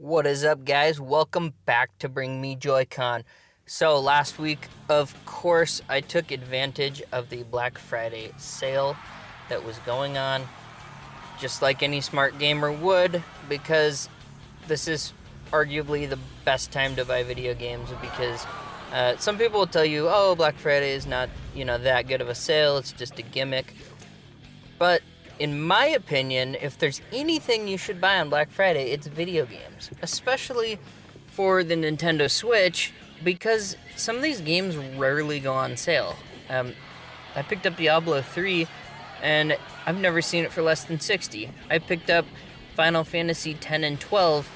What is up, guys? Welcome back to Bring Me Joy-Con. So last week, of course, I took advantage of the Black Friday sale that was going on, just like any smart gamer would, because this is arguably the best time to buy video games, because some people will tell you, oh, Black Friday is not, that good of a sale, it's just a gimmick. But in my opinion, if there's anything you should buy on Black Friday, it's video games, especially for the Nintendo Switch, because some of these games rarely go on sale. I picked up Diablo 3, and I've never seen it for less than $60. I picked up Final Fantasy 10 and 12.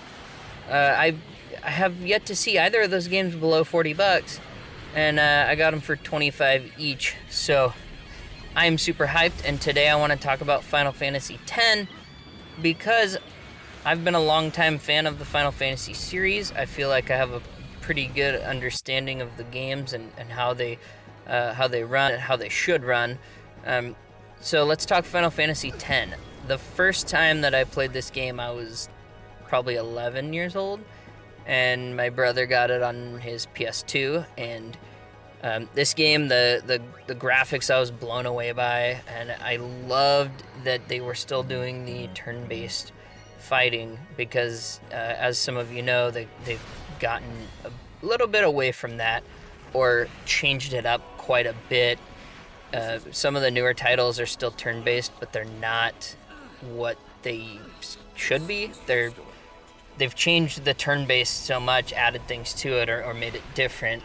I have yet to see either of those games below $40, and I got them for $25 each. So I'm super hyped, and today I want to talk about Final Fantasy X because I've been a long-time fan of the Final Fantasy series. I feel like I have a pretty good understanding of the games and how they run and how they should run. So let's talk Final Fantasy X. The first time that I played this game, I was probably 11 years old, and my brother got it on his PS2, and this game, the graphics I was blown away by, and I loved that they were still doing the turn-based fighting because, as some of you know, they've gotten a little bit away from that or changed it up quite a bit. Some of the newer titles are still turn-based, but they're not what they should be. They've changed the turn-based so much, added things to it, or made it different.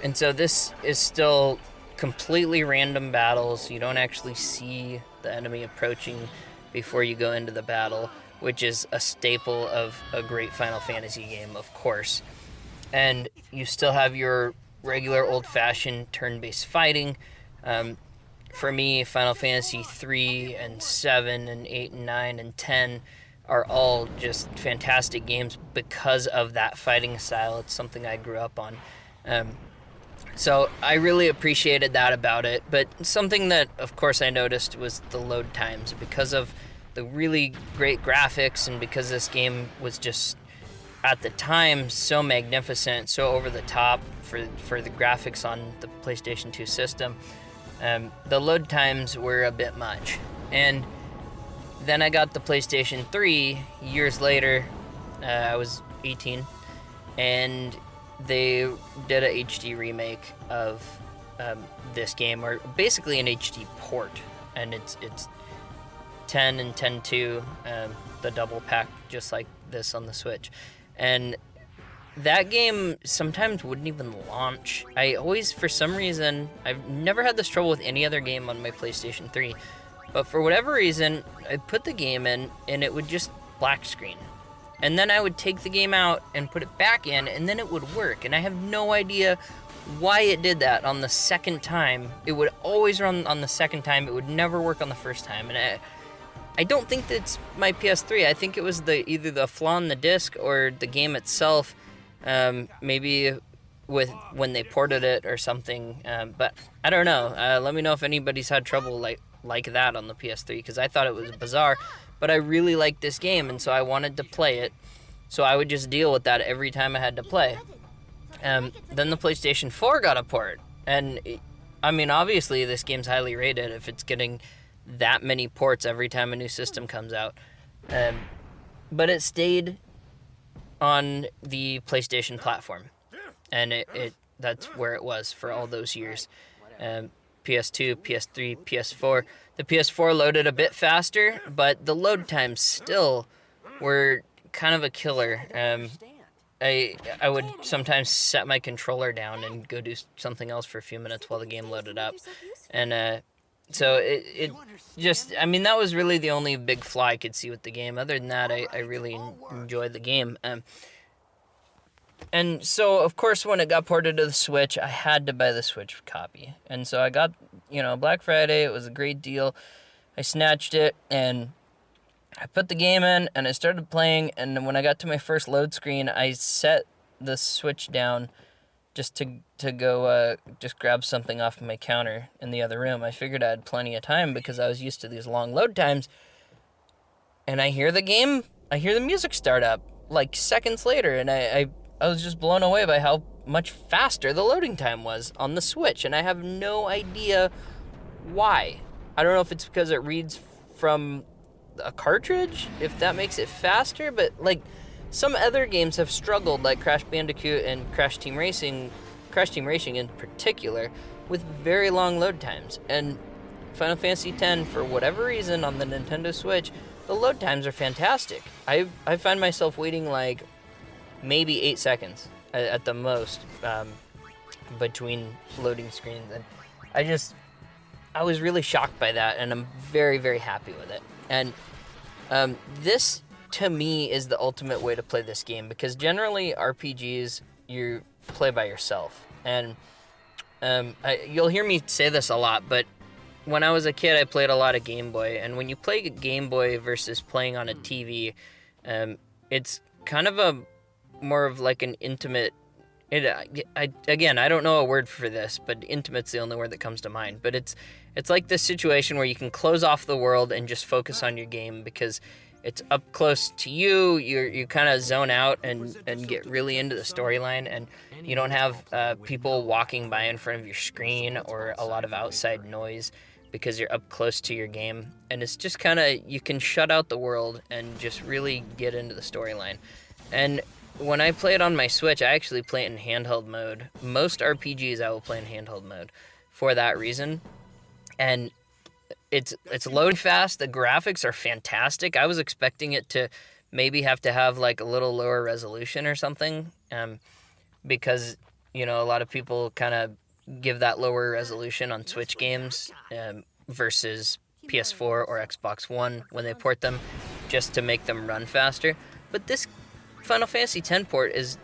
And so this is still completely random battles. You don't actually see the enemy approaching before you go into the battle, which is a staple of a great Final Fantasy game, of course. And you still have your regular old-fashioned turn-based fighting. For me, Final Fantasy 3 and 7 and 8 and 9 and 10 are all just fantastic games because of that fighting style. It's something I grew up on. So I really appreciated that about it, but something that, of course, I noticed was the load times. Because of the really great graphics and because this game was just, at the time, so magnificent, so over the top for the graphics on the PlayStation 2 system, the load times were a bit much. And then I got the PlayStation 3 years later. I was 18, and they did a HD remake of this game, or basically an HD port, and it's 10 and 10-2, the double pack, just like this on the Switch. And that game sometimes wouldn't even launch. I always, for some reason, I've never had this trouble with any other game on my PlayStation 3, but for whatever reason, I put the game in, and it would just black screen. And then I would take the game out and put it back in, and then it would work. And I have no idea why it did that on the second time. It would always run on the second time. It would never work on the first time. And I don't think that's my PS3. I think it was either the flaw in the disc or the game itself, maybe with when they ported it or something. But I don't know. Let me know if anybody's had trouble like that on the PS3, because I thought it was bizarre. But I really liked this game, and so I wanted to play it. So I would just deal with that every time I had to play. Then the PlayStation 4 got a port. And, I mean, obviously this game's highly rated if it's getting that many ports every time a new system comes out. But it stayed on the PlayStation platform. And that's where it was for all those years. PS2, PS3, PS4. The PS4 loaded a bit faster, but the load times still were kind of a killer. I would sometimes set my controller down and go do something else for a few minutes while the game loaded up. And so it just, I mean, that was really the only big flaw I could see with the game. Other than that, I really enjoyed the game. And so, of course, when it got ported to the Switch, I had to buy the Switch copy. And so I got, Black Friday. It was a great deal. I snatched it, and I put the game in, and I started playing. And when I got to my first load screen, I set the Switch down just to go just grab something off my counter in the other room. I figured I had plenty of time because I was used to these long load times. And I hear the music start up. like seconds later, and I was just blown away by how much faster the loading time was on the Switch, and I have no idea why. I don't know if it's because it reads from a cartridge, if that makes it faster, but like some other games have struggled, like Crash Bandicoot and Crash Team Racing in particular, with very long load times. And Final Fantasy X, for whatever reason, on the Nintendo Switch, the load times are fantastic. I find myself waiting like maybe 8 seconds at the most between loading screens, and I was really shocked by that, and I'm very, very happy with it. And this, to me, is the ultimate way to play this game, because generally RPGs, you play by yourself. And you'll hear me say this a lot, but when I was a kid, I played a lot of Game Boy. And when you play Game Boy versus playing on a TV, it's kind of more of like an intimate... Again, I don't know a word for this, but intimate's the only word that comes to mind. But it's like this situation where you can close off the world and just focus on your game, because it's up close to you. You kind of zone out and get really into the storyline, and you don't have people walking by in front of your screen or a lot of outside noise, because you're up close to your game. And it's just kind of, you can shut out the world and just really get into the storyline. And when I play it on my Switch, I actually play it in handheld mode. Most RPGs I will play in handheld mode for that reason. And it's loading fast. The graphics are fantastic. I was expecting it to maybe have to have like a little lower resolution or something, because, you know, a lot of people kind of give that lower resolution on Switch games versus PS4 or Xbox One when they port them, just to make them run faster. But this Final Fantasy X port is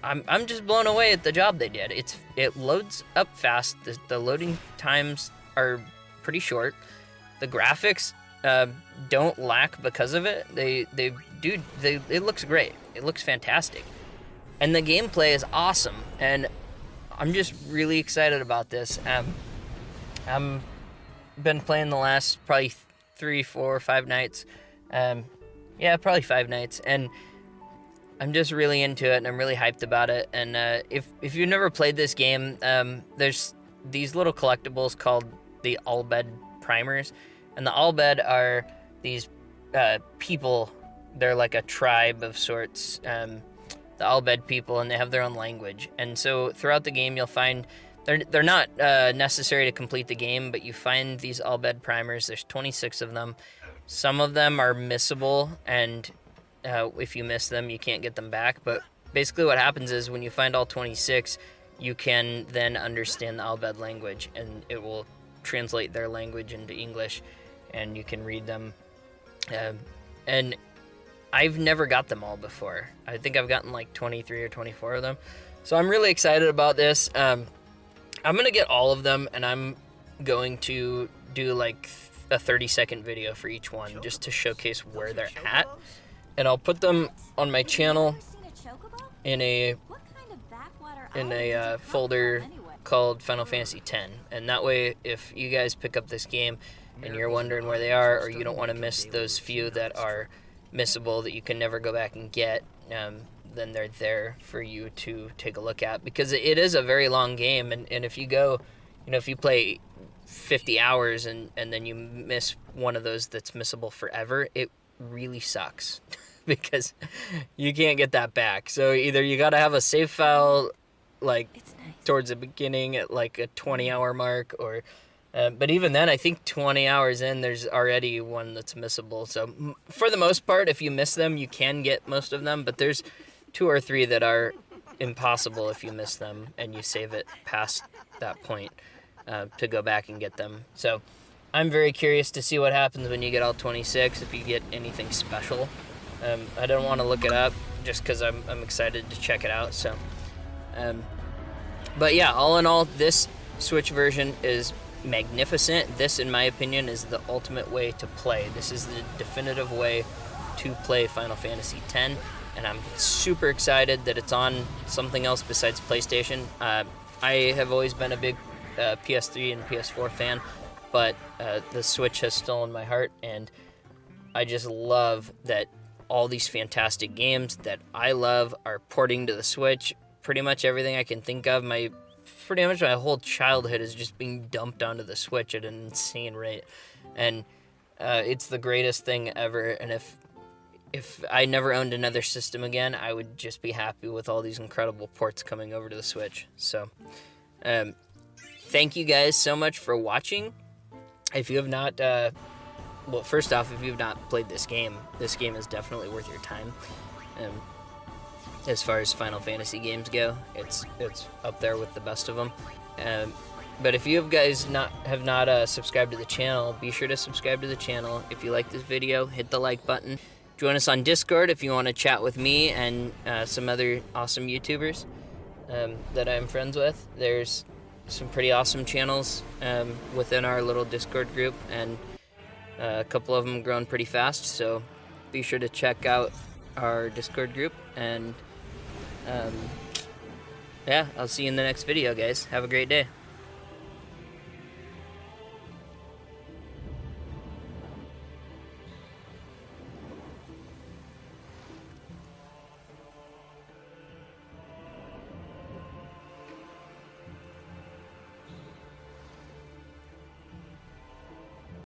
I'm just blown away at the job they did. It loads up fast. The loading times are pretty short. The graphics don't lack because of it. It looks great. It looks fantastic. And the gameplay is awesome. And I'm just really excited about this. I'm been playing the last probably 3, 4, 5 nights. Probably 5 nights. And I'm just really into it, and I'm really hyped about it. And if you've never played this game, there's these little collectibles called the Albed primers. And the Albed are these people. They're like a tribe of sorts, the Albed people, and they have their own language. And so throughout the game, you'll find they're not necessary to complete the game, but you find these Albed primers. There's 26 of them. Some of them are missable, and if you miss them, you can't get them back. But basically what happens is when you find all 26, you can then understand the Albed language, and it will translate their language into English, and you can read them. And I've never got them all before. I think I've gotten like 23 or 24 of them. So I'm really excited about this. I'm going to get all of them, and I'm going to do like a 30-second video for each one, just to showcase where they're at. And I'll put them on my channel in a folder called Final Fantasy X. And that way, if you guys pick up this game and you're wondering where they are, or you don't want to miss those few that are missable that you can never go back and get, then they're there for you to take a look at, because it is a very long game. And if you go, if you play 50 hours and then you miss one of those that's missable forever, it really sucks because you can't get that back. So either you got to have a save file like towards the beginning at like a 20-hour mark, or but even then, I think 20 hours in, there's already one that's missable. So for the most part, if you miss them, you can get most of them, but there's 2 or 3 that are impossible if you miss them and you save it past that point to go back and get them. So I'm very curious to see what happens when you get all 26, if you get anything special. I don't want to look it up just because I'm excited to check it out. So, but yeah, all in all, this Switch version is magnificent. This, in my opinion, is the ultimate way to play. This is the definitive way to play Final Fantasy X, and I'm super excited that it's on something else besides PlayStation. I have always been a big PS3 and PS4 fan, but the Switch has stolen my heart, and I just love that all these fantastic games that I love are porting to the Switch. Pretty much everything I can think of, pretty much my whole childhood is just being dumped onto the Switch at an insane rate. And it's the greatest thing ever. And if I never owned another system again, I would just be happy with all these incredible ports coming over to the Switch. So, thank you guys so much for watching. If you have not, well, first off, if you've not played this game is definitely worth your time. As far as Final Fantasy games go, it's up there with the best of them. But if you guys have not subscribed to the channel, be sure to subscribe to the channel. If you like this video, hit the like button. Join us on Discord if you want to chat with me and some other awesome YouTubers that I'm friends with. There's some pretty awesome channels within our little Discord group, and a couple of them grown pretty fast, so be sure to check out our Discord group. And yeah, I'll see you in the next video, guys. Have a great day.